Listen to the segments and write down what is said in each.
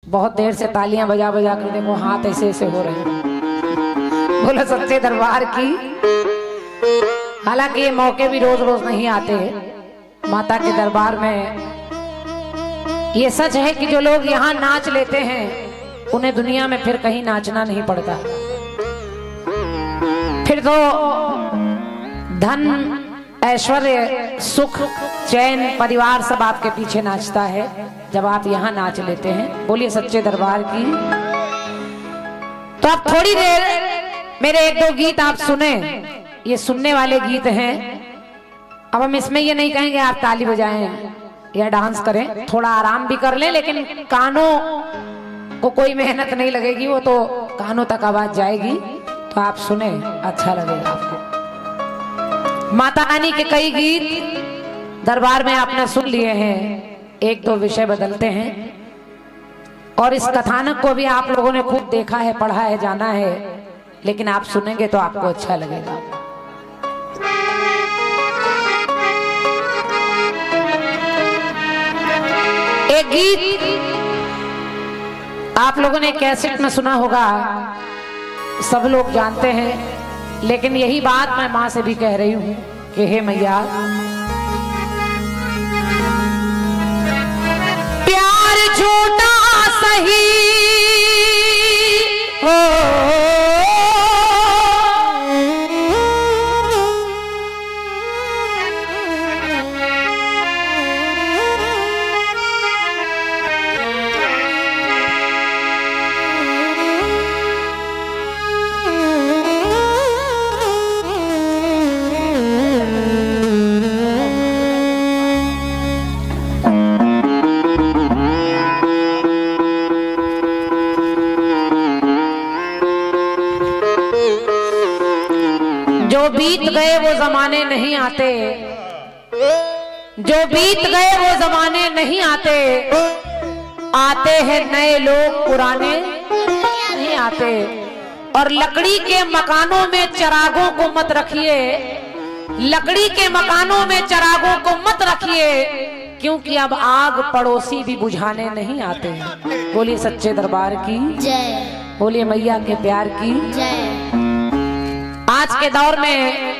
बहुत देर से तालियां बजा बजा कर देखो हाथ ऐसे ऐसे हो रहे हैं। बोलो सच्चे दरबार की। हालांकि ये मौके भी रोज रोज नहीं आते माता के दरबार में। ये सच है कि जो लोग यहाँ नाच लेते हैं उन्हें दुनिया में फिर कहीं नाचना नहीं पड़ता। फिर तो धन ऐश्वर्य सुख चैन परिवार सब आपके पीछे नाचता है जब आप यहाँ नाच लेते हैं। बोलिए सच्चे दरबार की। तो आप थोड़ी देर मेरे एक दो गीत आप सुने, ये सुनने वाले गीत हैं। अब हम इसमें ये नहीं कहेंगे आप ताली बजाएं या डांस करें, थोड़ा आराम भी कर लें, लेकिन कानों को कोई मेहनत नहीं लगेगी, वो तो कानों तक आवाज जाएगी। तो आप सुने, अच्छा लगेगा आपको। माता रानी के कई गीत दरबार में आपने सुन लिए हैं, एक दो विषय बदलते हैं और इस कथानक को भी आप लोगों ने खूब देखा है, पढ़ा है, जाना है, लेकिन आप सुनेंगे तो आपको अच्छा लगेगा। एक गीत आप लोगों ने कैसेट में सुना होगा, सब लोग जानते हैं, लेकिन यही बात मैं मां से भी कह रही हूं कि हे मैया, प्यार झूठा सही हो जो बीत गए वो जमाने नहीं आते, जो बीत गए वो जमाने नहीं आते, आते हैं नए लोग पुराने नहीं आते। और लकड़ी के मकानों में चिरागों को मत रखिए, लकड़ी के मकानों में चिरागों को मत रखिए, क्योंकि अब आग पड़ोसी भी बुझाने नहीं आते। बोलिए सच्चे दरबार की जय, बोलिए मैया के प्यार की जय। आज के दौर में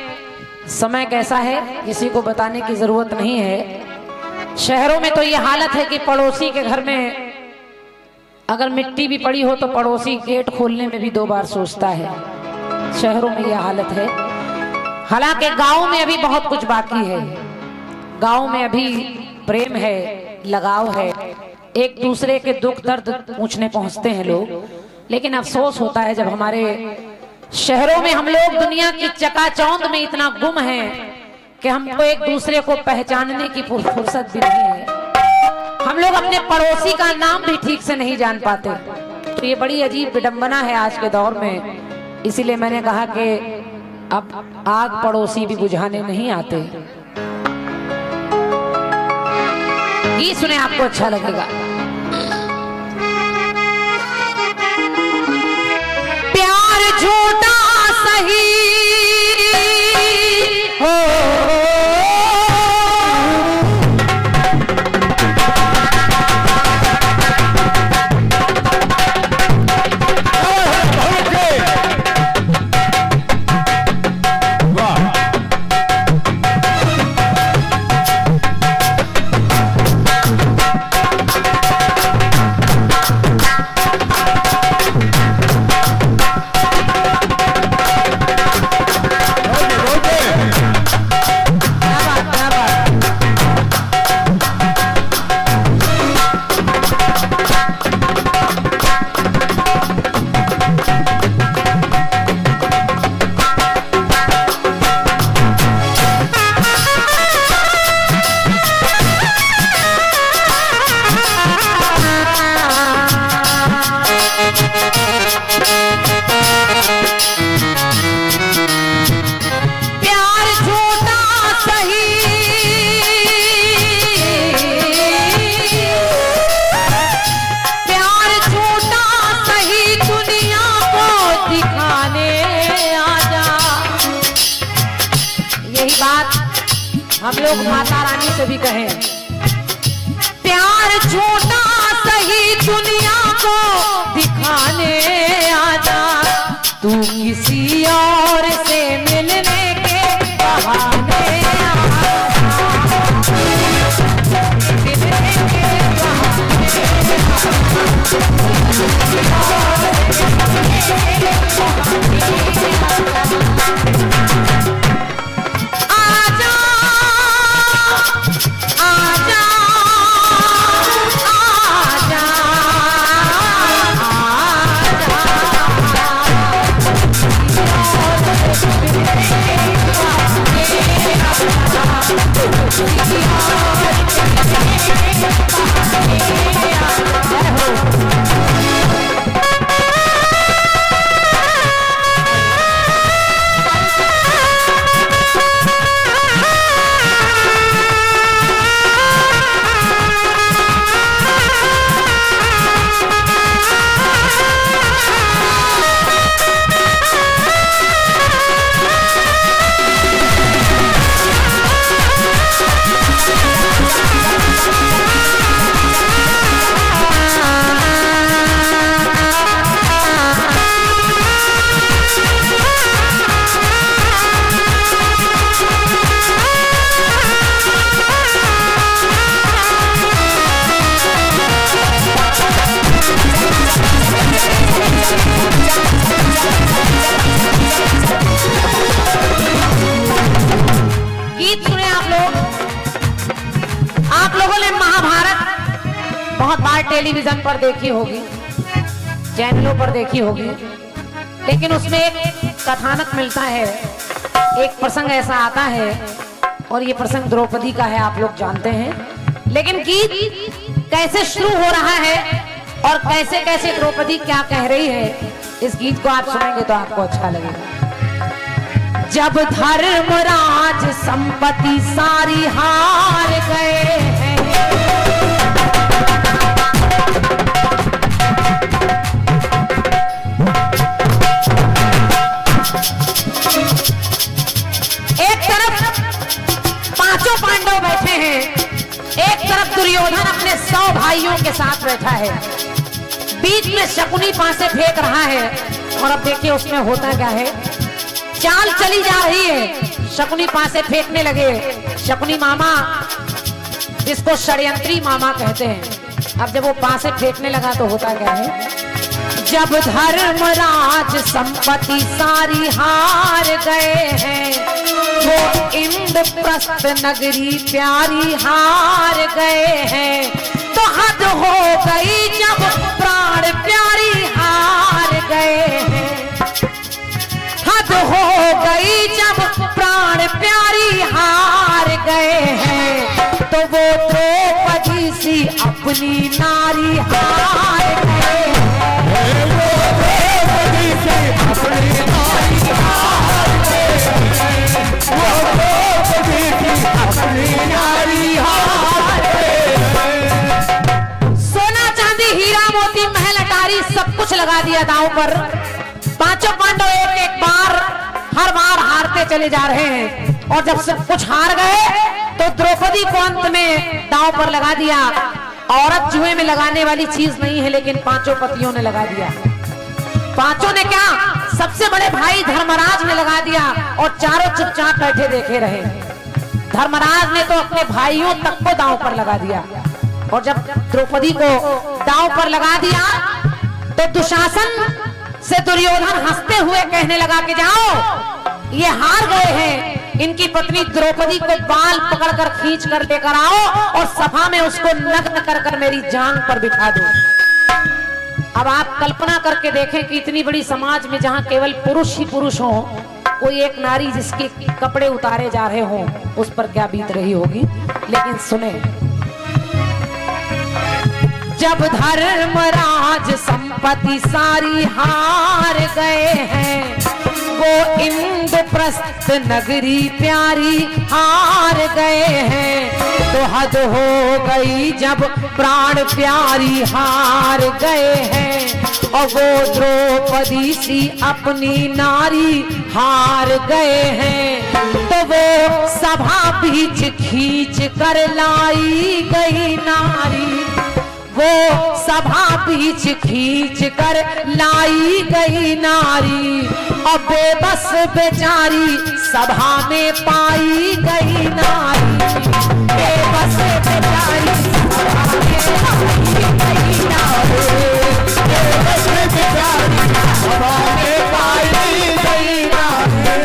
समय कैसा है किसी को बताने की जरूरत नहीं है। शहरों में तो ये हालत है कि पड़ोसी के घर में अगर मिट्टी भी पड़ी हो तो पड़ोसी गेट खोलने में भी 2 बार सोचता है। शहरों में ये हालत है। हालांकि गांव में अभी बहुत कुछ बाकी है, गांव में अभी प्रेम है, लगाव है, एक दूसरे के दुख दर्द पूछने पहुंचते हैं लोग। लेकिन अफसोस होता है जब हमारे शहरों में हम लोग दुनिया की चकाचौंध में इतना गुम हैं कि हमको एक दूसरे को पहचानने की फुर्सत भी नहीं है। हम लोग अपने पड़ोसी का नाम भी ठीक से नहीं जान पाते। तो ये बड़ी अजीब विडंबना है आज के दौर में। इसीलिए मैंने कहा कि अब आग पड़ोसी भी बुझाने नहीं आते। ये सुने, आपको अच्छा लगेगा। प्यार झूठा सही हो हम लोग माता रानी से भी कहें, प्यार झूठा सही दुनिया को को दिखाने आजा, तू किसी और से मिलने के बहाने आजा, आजा, आजा, बहुत बार टेलीविजन पर देखी होगी, चैनलों पर देखी होगी, लेकिन उसमें एक कथानक मिलता है, एक प्रसंग ऐसा आता है और ये प्रसंग द्रौपदी का है, आप लोग जानते हैं। लेकिन गीत कैसे शुरू हो रहा है और कैसे कैसे द्रौपदी क्या कह रही है, इस गीत को आप सुनेंगे तो आपको अच्छा लगेगा। जब धर्मराज संपत्ति सारी हार गए हैं, एक तरफ पांचों पांडव बैठे हैं, एक तरफ दुर्योधन अपने 100 भाइयों के साथ बैठा है, बीच में शकुनी पासे फेंक रहा है। और अब देखिए उसमें होता क्या है, चाल चली जा रही है, शकुनी पासे फेंकने लगे। शकुनी मामा, जिसको षड्यंत्री मामा कहते हैं, अब जब वो पासे फेंकने लगा तो होता क्या है, जब धर्मराज संपत्ति सारी हार गए हैं, वो इंद्रप्रस्थ नगरी प्यारी हार गए हैं, तो हद हो गई जब प्राण प्यारी हार गए हैं, हद हो गई जब प्राण प्यारी हार गए हैं, तो वो द्रौपदी सी अपनी नारी हार गए हैं। सोना चांदी हीरा मोती महल अटारी सब कुछ लगा दिया दांव पर। पांचों पांडव एक एक बार हर बार हारते चले जा रहे हैं, और जब सब कुछ हार गए तो द्रौपदी को अंत में दांव पर लगा दिया। औरत जुए में लगाने वाली चीज नहीं है, लेकिन पांचों पतियों ने लगा दिया। पांचों ने क्या, सबसे बड़े भाई धर्मराज ने लगा दिया और चारों चुपचाप बैठे देखे रहे। धर्मराज ने तो अपने भाइयों तक को दांव पर लगा दिया, और जब द्रौपदी को दांव पर लगा दिया तो दुशासन से दुर्योधन हंसते हुए कहने लगा कि जाओ, ये हार गए हैं, इनकी पत्नी द्रौपदी को बाल पकड़कर खींच कर लेकर आओ और सभा में उसको नग्न कर कर मेरी जांघ पर बिठा दो। अब आप कल्पना करके देखें कि इतनी बड़ी समाज में जहां केवल पुरुष ही पुरुष हो, कोई एक नारी जिसके कपड़े उतारे जा रहे हो, उस पर क्या बीत रही होगी। लेकिन सुने, जब धर्मराज संपत्ति सारी हार गए हैं, वो इंद्रप्रस्थ नगरी प्यारी हार गए हैं, तो हद हो गई जब प्राण प्यारी हार गए हैं, और वो द्रौपदी सी अपनी नारी हार गए हैं, तो वो सभा बीच खींच कर लाई गई नारी, वो सभा बीच खींच कर लाई गई नारी, और बेबस बेचारी सभा में पाई गई नारी, बेबस बेचारी सभा में पाई गई नारी, बेबस बेचारी सभा में पाई गई नारी।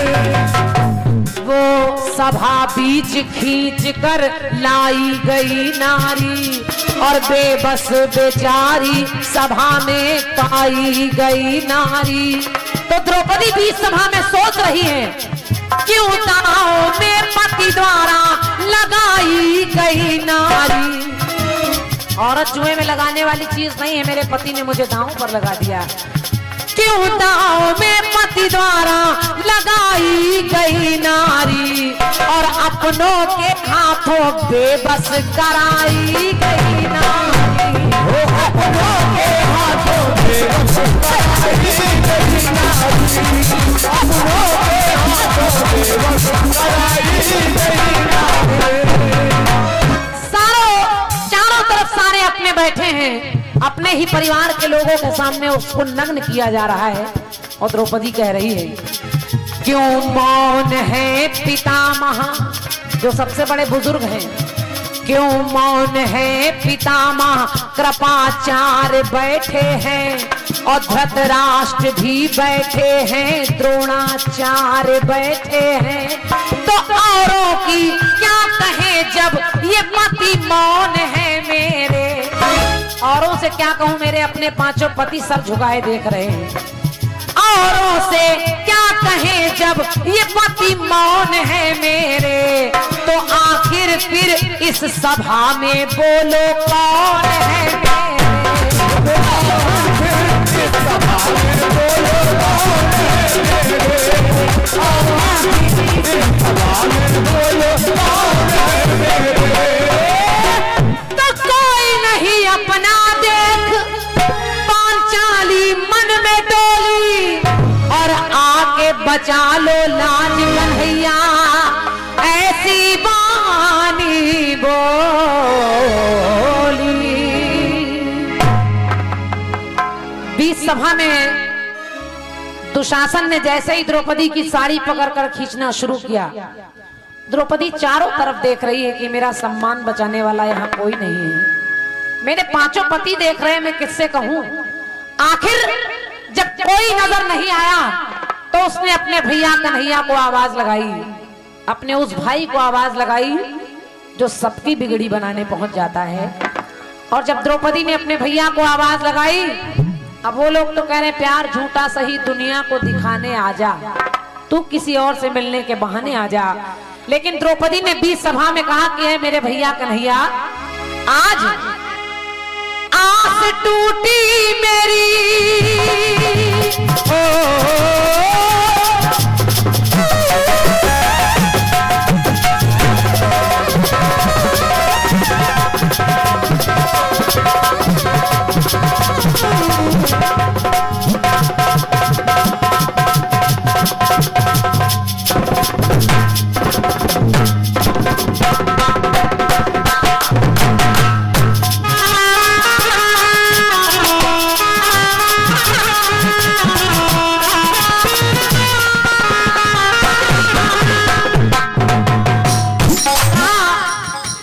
वो सभा बीच खींच कर लाई गई नारी, और बेबस बेचारी सभा में पाई गई नारी। तो द्रौपदी बीच सभा में सोच रही है, क्यों दांव में पति द्वारा लगाई गई नारी। औरत जुए में लगाने वाली चीज नहीं है, मेरे पति ने मुझे दांव पर लगा दिया। क्यों दांव में पति द्वारा लगाई गई नारी, और अपनों के हाथों बेबस कराई गई नारी, अपनों के हाथों बेबस कराई गई नारी, अपनों के हाथों बेबस कराई गई नारी। चारों तरफ सारे अपने बैठे हैं, अपने ही परिवार के लोगों के सामने उसको नग्न किया जा रहा है, और द्रौपदी कह रही है, क्यों मौन है पितामह, जो सबसे बड़े बुजुर्ग हैं, क्यों मौन है पितामह, कृपाचार्य बैठे हैं, और धृतराष्ट्र भी बैठे हैं, द्रोणाचार्य बैठे हैं। तो औरों की क्या कहे जब ये पति मौन है मेरे, औरों से क्या कहूं, मेरे अपने पांचों पति सर झुकाए देख रहे हैं। औरों से क्या कहे जब ये पति मौन है मेरे, तो आखिर फिर इस सभा में बोलो कौन है मेरे, इस सभा में बोलो कौन है मेरे, इस सभा में बोलो कौन है मेरे। तो कोई नहीं अपना देख पांचाली मन में डोली, और आके बचा लो लाज कन्हैया, ऐसी बानी बोली। बीच सभा में दुशासन ने जैसे ही द्रौपदी की साड़ी पकड़कर खींचना शुरू किया, द्रौपदी चारों तरफ देख रही है कि मेरा सम्मान बचाने वाला यहाँ कोई नहीं है, मेरे पांचों पति देख रहे हैं, मैं किससे कहूं। आखिर जब कोई नजर नहीं आया तो उसने अपने भैया कन्हैया को आवाज लगाई, अपने उस भाई को आवाज लगाई जो सबकी बिगड़ी बनाने पहुंच जाता है। और जब द्रौपदी ने अपने भैया को आवाज लगाई, अब वो लोग तो कह रहे प्यार झूठा सही दुनिया को दिखाने आजा, तू किसी और से मिलने के बहाने आजा। लेकिन द्रौपदी ने बीच सभा में कहा कि है मेरे भैया कन्हैया, आज आस टूटी मेरी,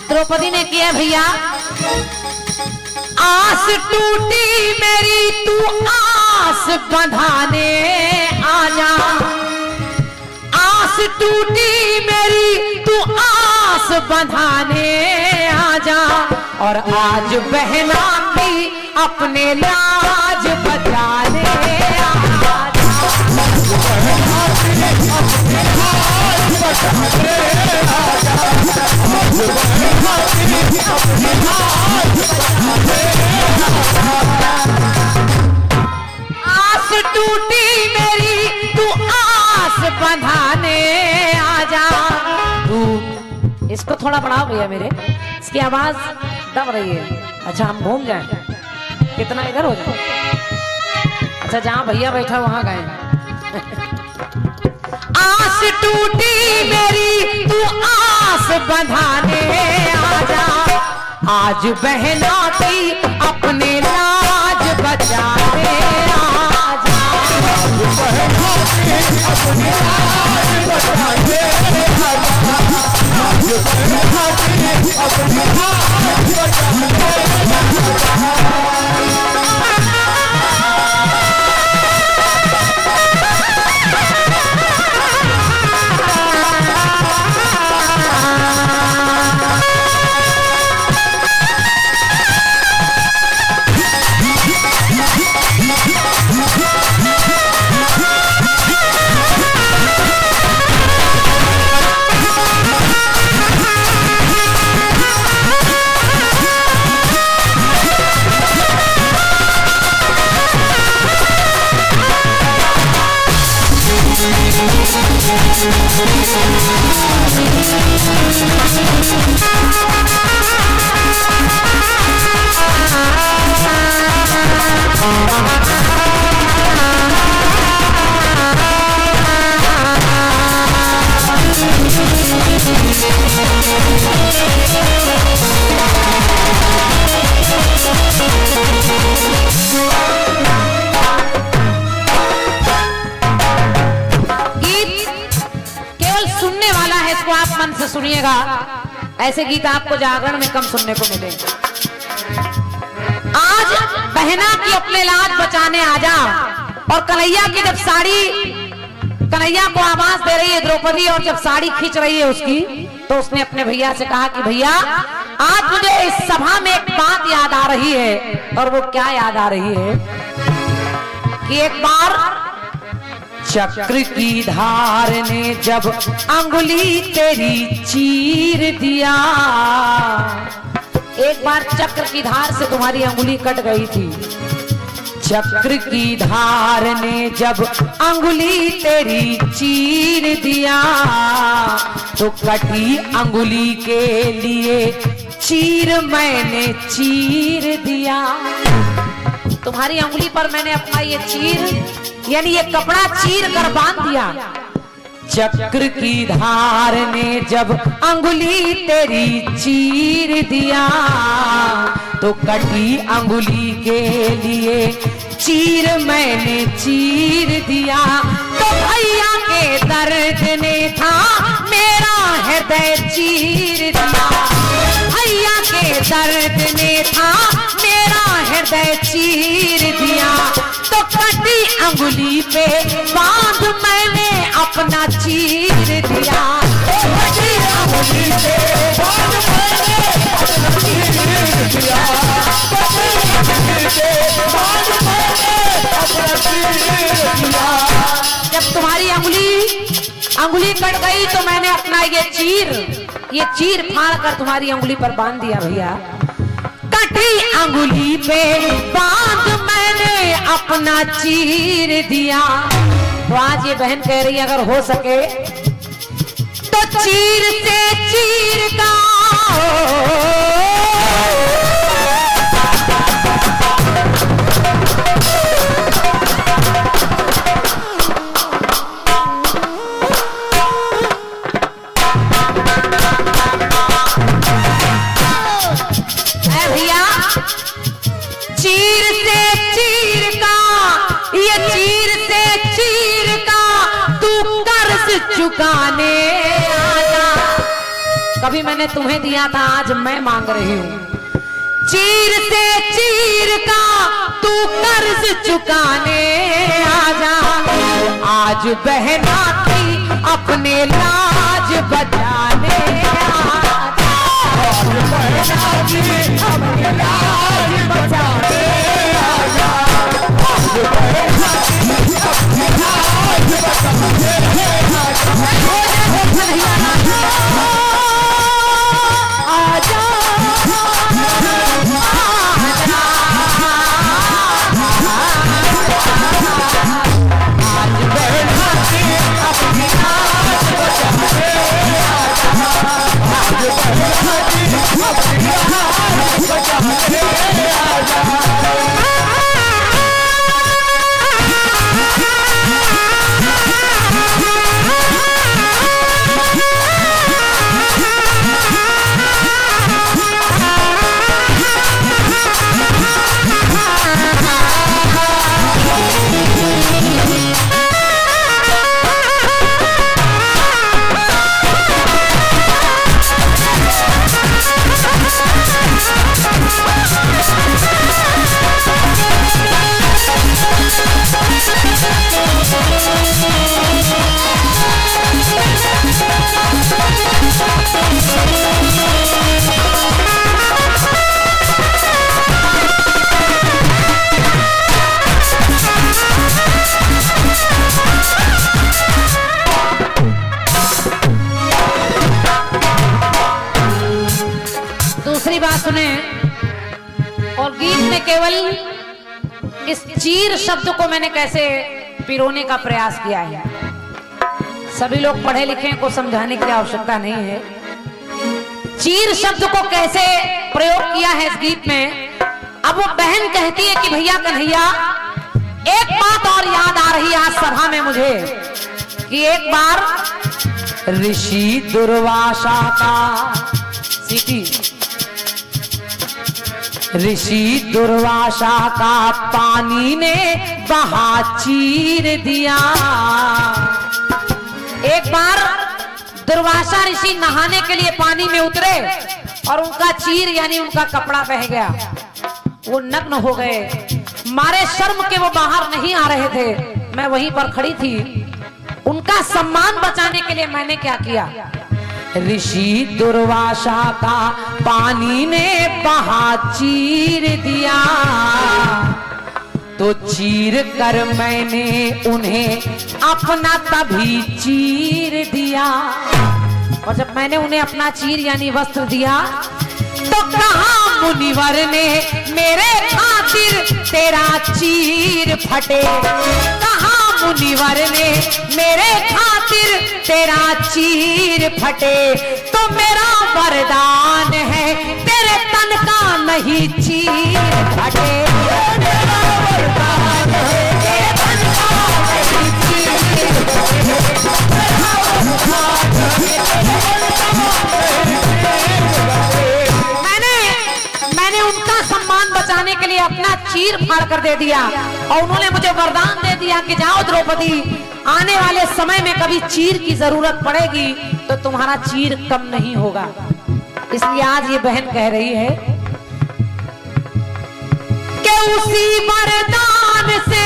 द्रौपदी ने किया भैया, आस टूटी मेरी तू आस बंधाने आजा, आस टूटी मेरी तू आस बंधाने आजा, और आज बहना की अपने लाज बचाने आजा, अपने लाज बचाने आजा, आस टूटी मेरी तू आस बंधाने आजा। तू इसको थोड़ा बढ़ाओ भैया, मेरे इसकी आवाज दब रही है। अच्छा हम घूम जाएं, कितना इधर हो जाए। अच्छा जहां भैया बैठा वहां गए। आस टूटी मेरी तू आस बंधाने आजा, आज बहना की अपने लाज बचाने आजा। आज बहना की अपने लाज बचाने आजा। आज बहना की अपने लाज बचाने सुनिएगा। ऐसे गीत आपको जागरण में कम सुनने को मिलेंगे। आज बहना की अपने लाज बचाने आजा। और कन्हैया की जब साड़ी, कन्हैया को आवाज दे रही है द्रौपदी, और जब साड़ी खींच रही है उसकी, तो उसने अपने भैया से कहा कि भैया आज मुझे इस सभा में एक बात याद आ रही है। और वो क्या याद आ रही है कि एक बार चक्र की धार ने जब अंगुली तेरी चीर दिया, एक बार चक्र की धार से तुम्हारी अंगुली कट गई थी। चक्र की धार ने जब अंगुली तेरी चीर दिया, तो कटी अंगुली के लिए चीर मैंने चीर दिया। तुम्हारी अंगुली पर मैंने अपना ये चीर, यानी ये कपड़ा चीर कर बांध दिया। चक्र की धार ने जब अंगुली तेरी चीर दिया, तो कटी अंगुली के लिए चीर मैंने चीर दिया। तो भैया के दर्द ने था मेरा हृदय चीर दिया। भैया के दर्द ने था मेरा हृदय चीर दिया। तो कटी अंगुली पे बांध मैंने अपना चीर दिया। कटी अंगुली पे बांध मैंने अपना चीर दिया। कटी अंगुली पे बांध मैंने अपना चीर दिया। जब तुम्हारी अंगुली कट गई, तो मैंने अपना ये चीर फाड़ कर तुम्हारी अंगुली पर बांध दिया भैया। कटी अंगुली पे बांध मैंने अपना चीर दिया। तो आज ये बहन कह रही है अगर हो सके तो चीर से चीर का चुकाने आजा। कभी मैंने तुम्हें दिया था, आज मैं मांग रही हूँ। चीर से चीर का तू कर्ज चुकाने आजा। आज बहना की अपने लाज बचाने आजा। आज बहना की अपने लाज बचाने आजा। आज बहना की अपने लाज बचाने आजा। केवल इस चीर शब्द को मैंने कैसे पिरोने का प्रयास किया है। सभी लोग पढ़े लिखे को समझाने की आवश्यकता नहीं है। चीर शब्द को कैसे प्रयोग किया है इस गीत में। अब वो बहन कहती है कि भैया कन्हैया, एक बात और याद आ रही आज सभा में मुझे कि एक बार ऋषि दुर्वासा का ऋषि दुर्वासा का पानी ने बहा चीर दिया। एक बार दुर्वासा ऋषि नहाने के लिए पानी में उतरे और उनका चीर यानी उनका कपड़ा बह गया। वो नग्न हो गए, मारे शर्म के वो बाहर नहीं आ रहे थे। मैं वहीं पर खड़ी थी। उनका सम्मान बचाने के लिए मैंने क्या किया, ऋषि दुर्वासा का पानी ने बहा चीर दिया, तो चीर कर मैंने उन्हें अपना तभी चीर दिया। और जब मैंने उन्हें अपना चीर यानी वस्त्र दिया तो कहा मुनिवर ने मेरे खातिर तेरा चीर फटे। कहा मुनिवर ने मेरे खातिर तेरा चीर फटे, तो मेरा वरदान है तेरे तन का नहीं चीर फटे। मैंने उनका सम्मान बचाने के लिए अपना चीर फाड़ कर दे दिया और उन्होंने मुझे वरदान दे दिया कि जाओ द्रौपदी, आने वाले समय में कभी चीर की जरूरत पड़ेगी तो तुम्हारा चीर कम नहीं होगा। इसलिए आज ये बहन कह रही है कि उसी वरदान से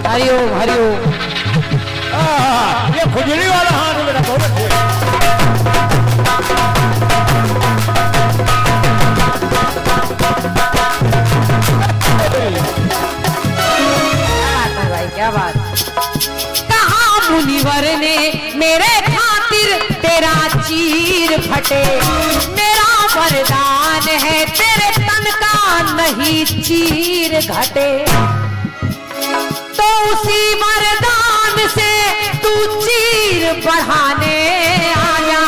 हरिओम हरिओम। ये खुजली वाला हाथ मेरा बहुत भाई, क्या बात। कहा मुनिवर ने मेरे खातिर तेरा चीर फटे, मेरा वरदान है तेरे तन का नहीं चीर घटे, तो उसी वरदान से तू चीर बढ़ाने आया।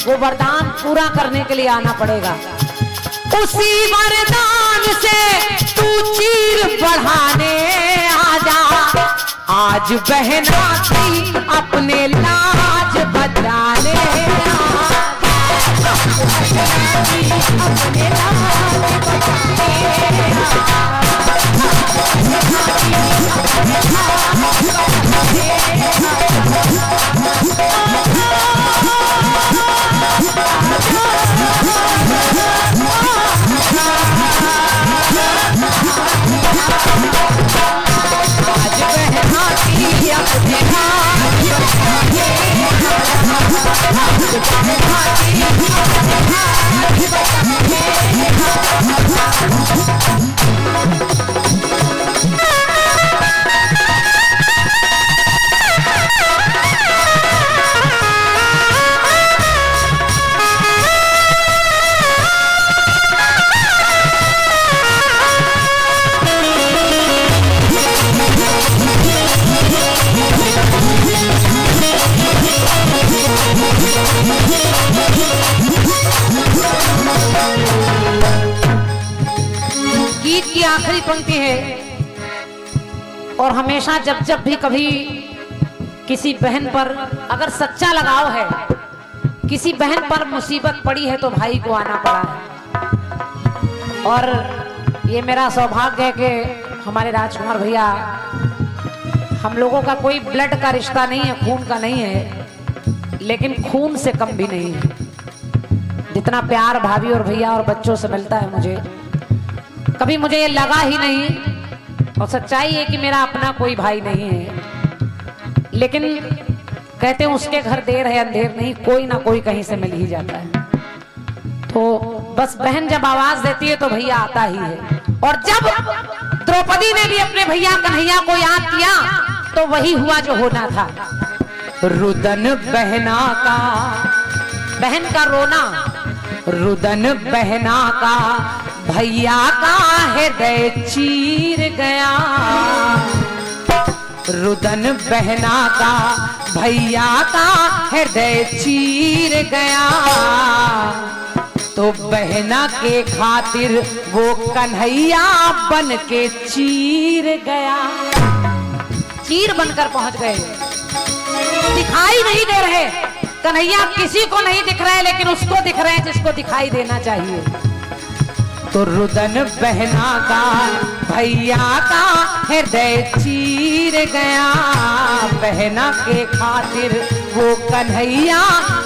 वो वरदान पूरा करने के लिए आना पड़ेगा। उसी वरदान से तू चीर बढ़ाने आजा। आज बहना की अपने लाज बचाने अपने लाज आखिरी पंक्ति है। और हमेशा जब जब भी कभी किसी बहन पर अगर सच्चा लगाव है, किसी बहन पर मुसीबत पड़ी है तो भाई को आना पड़ा है। और ये मेरा सौभाग्य है कि हमारे राजकुमार भैया, हम लोगों का कोई ब्लड का रिश्ता नहीं है, खून का नहीं है, लेकिन खून से कम भी नहीं है। जितना प्यार भाभी और भैया और बच्चों से मिलता है मुझे, कभी मुझे ये लगा ही नहीं और सच्चाई है कि मेरा अपना कोई भाई नहीं है, लेकिन कहते हैं उसके घर देर है अंधेर नहीं, कोई ना कोई कहीं से मिल ही जाता है। तो बस बहन जब आवाज देती है तो भैया आता ही है। और जब द्रौपदी ने भी अपने भैया कन्हैया को याद किया तो वही हुआ जो होना था। रुदन बहना का, बहन का रोना, रुदन बहना का भैया का हृदय चीर गया। रुदन बहना का भैया का हृदय चीर गया। तो बहना के खातिर वो कन्हैया बन के चीर गया। चीर बनकर पहुंच गए, दिखाई नहीं दे रहे कन्हैया, किसी को नहीं दिख रहे, लेकिन उसको दिख रहे हैं जिसको दिखाई देना चाहिए। तो रुदन बहना का भैया का हृदय चीर गया। बहना के खातिर वो कन्हैया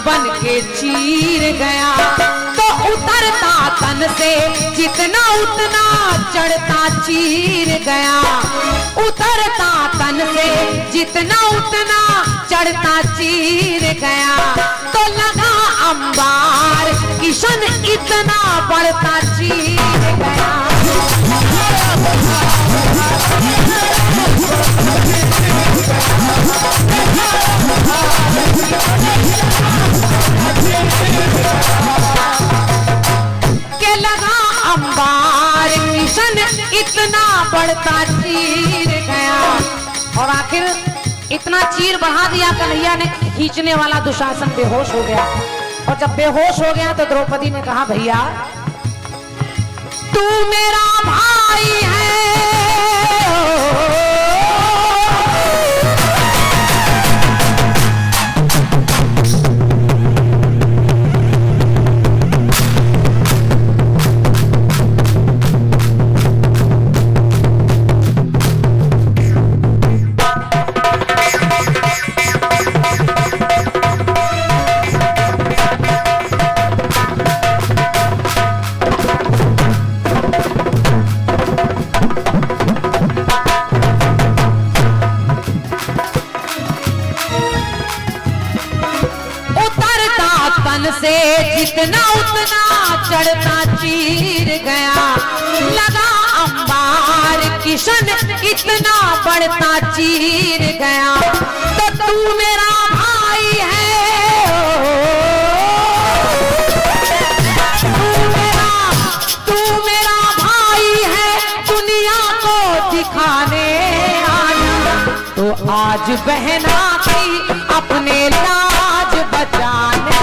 बन के चीर गया। तो उतरता तन से जितना उतना चढ़ता चीर गया। उतरता तन से जितना उतना चढ़ता चीर गया। तो लगा अंबार किशन इतना बढ़ता चीर गया। के लगा अंबार किशन इतना बढ़ता चीर गया। और आखिर इतना चीर बढ़ा दिया कन्हैया ने, खींचने वाला दुशासन बेहोश हो गया। और जब बेहोश हो गया तो द्रौपदी ने कहा, भैया तू मेरा भाई है। से जितना उतना चढ़ता चीर गया। लगा अंबार किशन इतना बढ़ता चीर गया। तो तू मेरा भाई है, तू मेरा भाई है, दुनिया को दिखाने आया। तो आज बहना की अपने लाज बचाने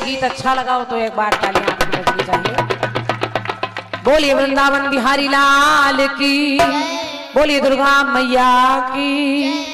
गीत अच्छा लगा हो तो एक बार तालियां आपकी बजनी चाहिए। बोलिए वृंदावन बिहारी लाल की, बोलिए दुर्गा मैया की।